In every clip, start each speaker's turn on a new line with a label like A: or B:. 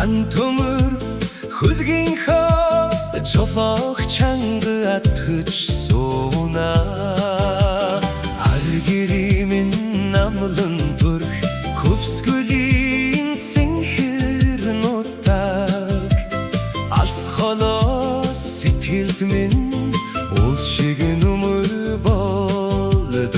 A: хан төмөр хөлгийнхөө жолоох чанга атгаж сууна. Ар гэрийн намлан төрх хөвсгөлийн цэнхэр нутаг алс холоос сэтгэлд минь уул шиг нүмер болдгоо.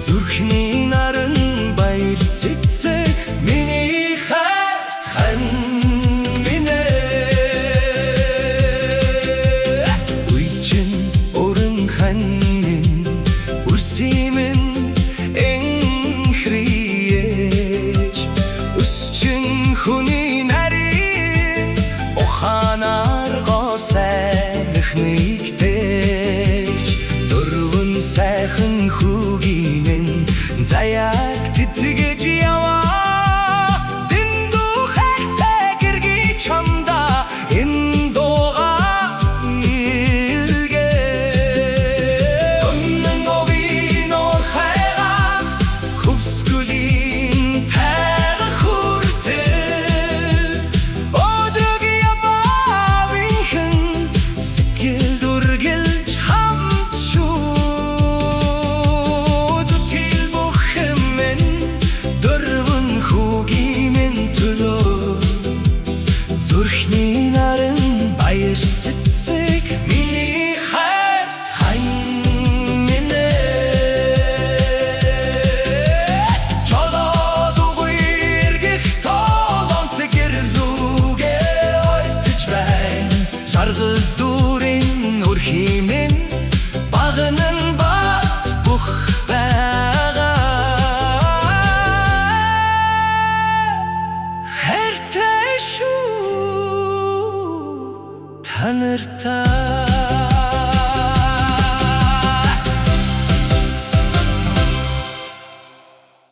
A: Зүрхний наран баяр цэцэг миний хайрт хан минь үечин өрөн хан минь үрсимэн энхриеж өсчин хүний нарийн ухаанаар госайхныг тэгж дөрвөн сайхан хүүгийн заяаг тэтгэж яваа. Дэндүү хайртай гэргий чамда энэ дуугаа илгээ. Өннөн говийн ор хайгаас хөвсгөлийн тайга хүртэл өдрөг яваа винхэн сэтгэл дүргэлж зүрхний наран баяр цэцэг